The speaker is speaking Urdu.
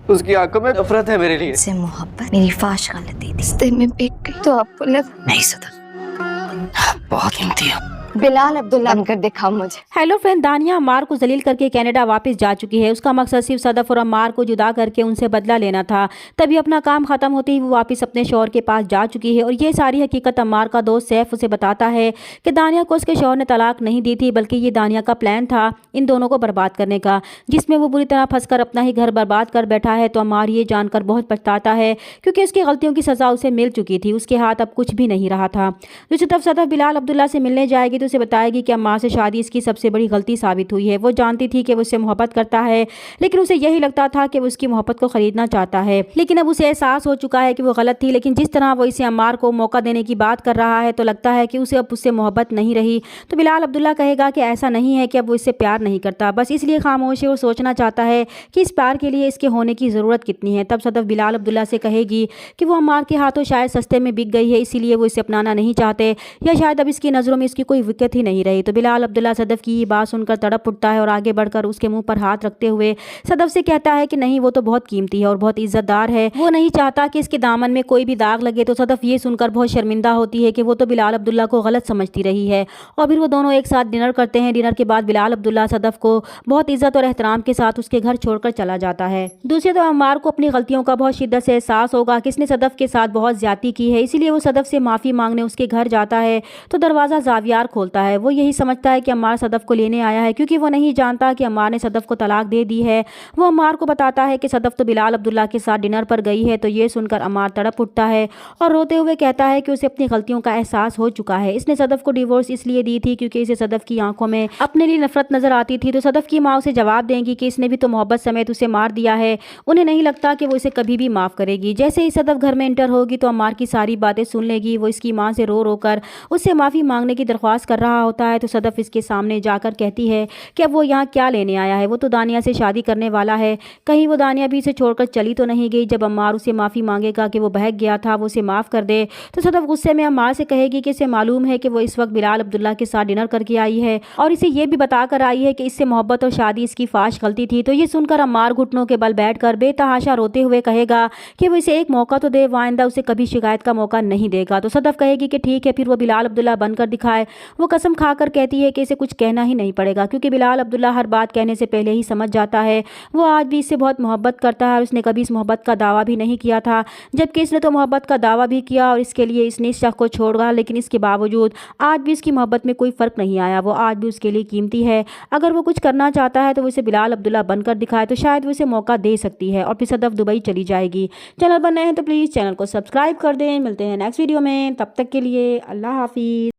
اس کی آنکھوں میں نفرت ہے میرے لیے. سے محبت میری فاش غلطی تھی. رستے میں بک گئی تو آپ کو لگ نہیں صدف بہت قیمتی ہو. بلال عبداللہ بن کر دکھاؤ مجھے. ہیلو فرینڈ، دانیہ عمار کو ذلیل کر کے کینیڈا واپس جا چکی ہے. اس کا مقصد صرف صدف اور عمار کو جدا کر کے ان سے بدلہ لینا تھا. تبھی اپنا کام ختم ہوتے ہی وہ واپس اپنے شوہر کے پاس جا چکی ہے، اور یہ ساری حقیقت عمار کا دوست سیف اسے بتاتا ہے کہ دانیہ کو اس کے شوہر نے طلاق نہیں دی تھی، بلکہ یہ دانیہ کا پلان تھا ان دونوں کو برباد کرنے کا، جس میں وہ بری طرح پھنس کر اپنا ہی گھر برباد کر بیٹھا ہے. تو عمار یہ جان کر بہت پچھتاتا ہے کیونکہ اس کی غلطیوں کی سزا اسے مل چکی تھی. اس کے ہاتھ اب کچھ بھی نہیں رہا تھا. دوسری طرف صدف بلال عبداللہ سے ملنے جائے گی تو اسے بتائے گی کہ عمار سے شادی اس کی سب سے بڑی غلطی ثابت ہوئی ہے. وہ جانتی تھی کہ وہ اس سے محبت کرتا ہے، لیکن اسے یہی لگتا تھا کہ وہ اس کی محبت کو خریدنا چاہتا ہے. لیکن اب اسے احساس ہو چکا ہے کہ وہ غلط تھی. لیکن جس طرح وہ اسے عمار کو موقع دینے کی بات کر رہا ہے تو لگتا ہے کہ اسے اب اس سے محبت نہیں رہی. تو بلال عبداللہ کہے گا کہ ایسا نہیں ہے کہ اب وہ اس سے پیار نہیں کرتا، بس اس لیے خاموش ہے. وہ سوچنا چاہتا ہے کہ اس پیار کے لیے اس کے ہونے کی ضرورت کتنی ہے. تب صدف بلال عبداللہ سے کہے گی کہ وہ عمار کے ہاتھوں شاید سستے میں بک گئی ہے، اسی لیے وہ اسے اپنانا نہیں چاہتے، یا شاید اب اس کی نظروں میں اس کی کوئی وقت ہی نہیں رہی. تو بلال عبداللہ صدف کی یہ بات سن کر تڑپ اٹھتا ہے اور آگے بڑھ کر اس کے منہ پر ہاتھ رکھتے ہوئے صدف سے کہتا ہے کہ نہیں، وہ تو بہت قیمتی ہے اور بہت عزت دار ہے، وہ نہیں چاہتا کہ اس کے دامن میں کوئی بھی داغ لگے. تو صدف یہ سن کر بہت شرمندہ ہوتی ہے کہ وہ تو بلال عبداللہ کو غلط سمجھتی رہی ہے. اور پھر وہ دونوں ایک ساتھ ڈنر کرتے ہیں. ڈنر کے بعد بلال عبداللہ صدف کو بہت عزت اور احترام کے ساتھ اس کے گھر چھوڑ کر چلا جاتا ہے. دوسری طرف عمار کو اپنی غلطیوں کا بہت شدت سے احساس ہوگا کہ اس نے صدف کے ساتھ بہت زیادتی کی ہے، اسی لیے وہ صدف سے معافی مانگنے اس کے گھر جاتا ہے. تو دروازہ زاویار کھولتا ہے. وہ یہی سمجھتا ہے کہ عمار صدف کو لینے آیا ہے، کیونکہ وہ نہیں جانتا کہ عمار نے صدف کو طلاق دے دی ہے. وہ عمار کو بتاتا ہے کہ صدف تو بلال عبداللہ کے ساتھ ڈنر پر گئی ہے. تو یہ سن کر عمار تڑپ اٹھتا ہے اور روتے ہوئے کہتا ہے کہ اسے اپنی غلطیوں کا احساس ہو چکا ہے. اس نے صدف کو ڈیورس اس لیے دی تھی کیونکہ اسے صدف کی آنکھوں میں اپنے لیے نفرت نظر آتی تھی. تو صدف کی ماں اسے جواب دیں گی کہ اس نے بھی تو محبت سمیت اسے مار دیا ہے، انہیں نہیں لگتا کہ وہ اسے کبھی بھی معاف کرے گی. جیسے ہی صدف گھر میں انٹر ہوگی تو عمار کی ساری باتیں سن لے گی. وہ اس کی ماں سے رو رو کر اس سے معافی مانگنے کی درخواست کر رہا ہوتا ہے. تو صدف اس کے سامنے جا کر کہتی ہے کہ اب وہ یہاں کیا لینے آیا ہے، وہ تو دانیہ سے شادی کرنے والا ہے، کہیں وہ دانیہ بھی اسے چھوڑ کر چلی تو نہیں گئی. جب عمار اسے معافی مانگے گا کہ وہ بہک گیا تھا، وہ اسے معاف کر دے، تو صدف غصے میں عمار سے کہے گی کہ اسے معلوم ہے کہ وہ اس وقت بلال عبداللہ کے ساتھ ڈنر کر کے آئی ہے اور اسے یہ بھی بتا کر آئی ہے کہ اس سے محبت اور شادی اس کی فاش غلطی تھی. تو یہ سن کر عمار گھٹنوں کے بل بیٹھ کر بے تحاشا روتے ہوئے کہے گا کہ وہ اسے ایک موقع تو دے، وہ آئندہ اسے کبھی شکایت کا موقع نہیں دے گا. تو صدف کہے گی کہ ٹھیک ہے، پھر وہ بلال عبداللہ بن کر دکھائے. وہ قسم کھا کر کہتی ہے کہ اسے کچھ کہنا ہی نہیں پڑے گا، کیونکہ بلال عبداللہ ہر بات کہنے سے پہلے ہی سمجھ جاتا ہے. وہ آج بھی اس سے بہت محبت کرتا ہے اور اس نے کبھی اس محبت کا دعویٰ بھی نہیں کیا تھا، جبکہ اس نے تو محبت کا دعویٰ بھی کیا اور اس کے لیے اس نے اس شخص کو چھوڑا. لیکن اس کے باوجود آج بھی اس کی محبت میں کوئی فرق نہیں آیا. وہ آج بھی اس کے لیے قیمتی ہے. اگر وہ کچھ کرنا چاہتا ہے تو وہ اسے بلال عبداللہ بن کر دکھائے تو شاید وہ اسے موقع دے سکتی ہے. اور پھر صدف دبئی چلی جائے گی. چینل پر نئے ہیں تو پلیز چینل کو سبسکرائب کر دیں. ملتے ہیں نیکسٹ ویڈیو میں، تب تک کے لیے اللہ حافظ.